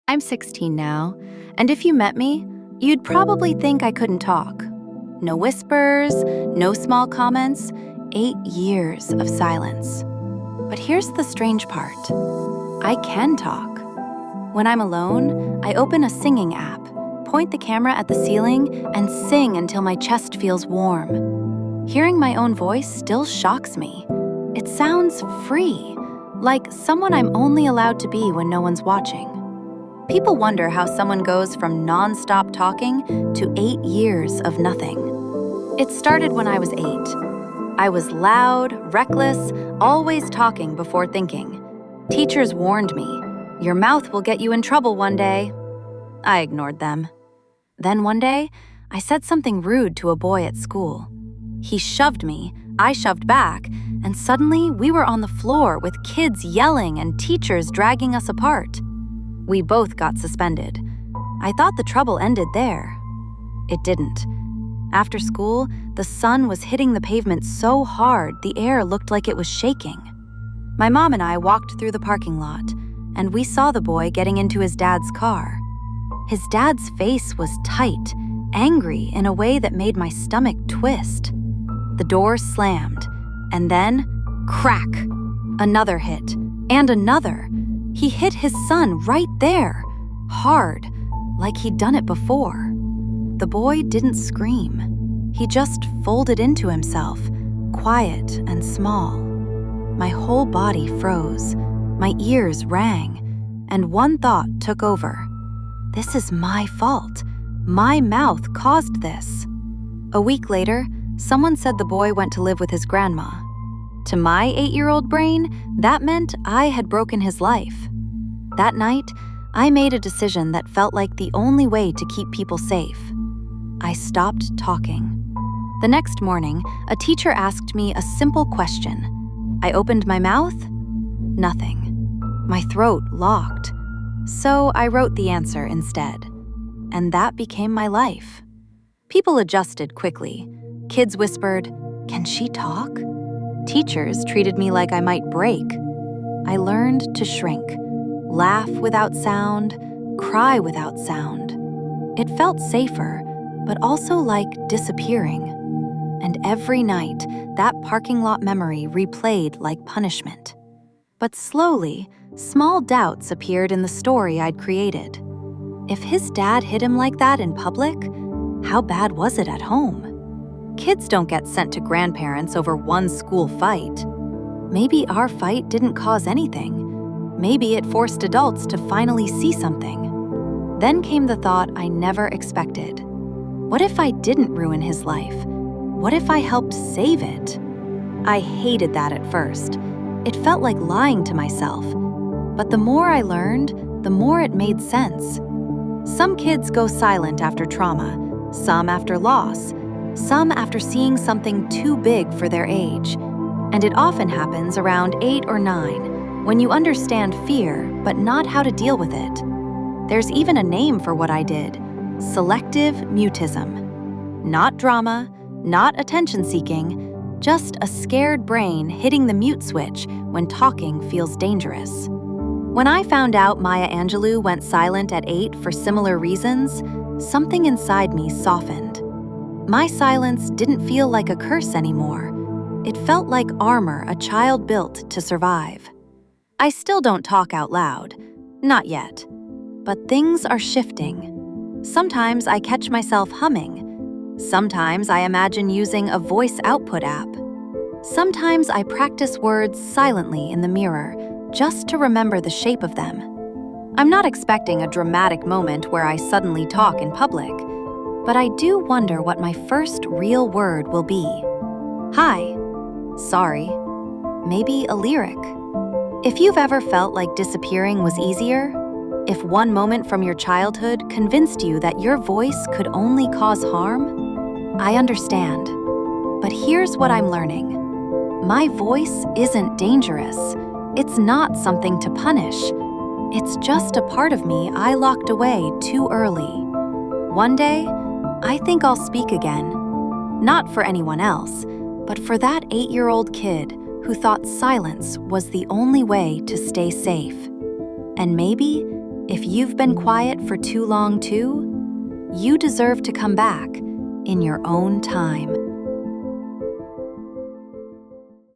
I'm 16 now, and if you met me, you'd probably think I couldn't talk. No whispers, no small comments, 8 years of silence. But here's the strange part. I can talk. When I'm alone, I open a singing app, point the camera at the ceiling, and sing until my chest feels warm. Hearing my own voice still shocks me. It sounds free, like someone I'm only allowed to be when no one's watching. People wonder how someone goes from non-stop talking to 8 years of nothing. It started when I was 8. I was loud, reckless, always talking before thinking. Teachers warned me, "Your mouth will get you in trouble one day." I ignored them. Then one day, I said something rude to a boy at school. He shoved me, I shoved back, and suddenly we were on the floor with kids yelling and teachers dragging us apart. We both got suspended. I thought the trouble ended there. It didn't. After school, the sun was hitting the pavement so hard the air looked like it was shaking. My mom and I walked through the parking lot, and we saw the boy getting into his dad's car. His dad's face was tight, angry in a way that made my stomach twist. The door slammed, and then, crack! Another hit, and another. He hit his son right there, hard, like he'd done it before. The boy didn't scream. He just folded into himself, quiet and small. My whole body froze, my ears rang, and one thought took over. This is my fault. My mouth caused this. A week later, someone said the boy went to live with his grandma. To my 8-year-old brain, that meant I had broken his life. That night, I made a decision that felt like the only way to keep people safe. I stopped talking. The next morning, a teacher asked me a simple question. I opened my mouth. Nothing. My throat locked. So I wrote the answer instead. And that became my life. People adjusted quickly. Kids whispered, "Can she talk?" Teachers treated me like I might break. I learned to shrink, laugh without sound, cry without sound. It felt safer, but also like disappearing. And every night, that parking lot memory replayed like punishment. But slowly, small doubts appeared in the story I'd created. If his dad hit him like that in public, how bad was it at home? Kids don't get sent to grandparents over one school fight. Maybe our fight didn't cause anything. Maybe it forced adults to finally see something. Then came the thought I never expected. What if I didn't ruin his life? What if I helped save it? I hated that at first. It felt like lying to myself. But the more I learned, the more it made sense. Some kids go silent after trauma, some after loss, some after seeing something too big for their age. And it often happens around 8 or 9, when you understand fear, but not how to deal with it. There's even a name for what I did: selective mutism. Not drama, not attention-seeking, just a scared brain hitting the mute switch when talking feels dangerous. When I found out Maya Angelou went silent at 8 for similar reasons, something inside me softened. My silence didn't feel like a curse anymore. It felt like armor a child built to survive. I still don't talk out loud. Not yet. But things are shifting. Sometimes I catch myself humming. Sometimes I imagine using a voice output app. Sometimes I practice words silently in the mirror, just to remember the shape of them. I'm not expecting a dramatic moment where I suddenly talk in public, but I do wonder what my first real word will be. Hi. Sorry. Maybe a lyric. If you've ever felt like disappearing was easier, if one moment from your childhood convinced you that your voice could only cause harm, I understand. But here's what I'm learning. My voice isn't dangerous. It's not something to punish. It's just a part of me I locked away too early. One day, I think I'll speak again. Not for anyone else, but for that 8-year-old kid who thought silence was the only way to stay safe. And maybe If you've been quiet for too long too, you deserve to come back in your own time.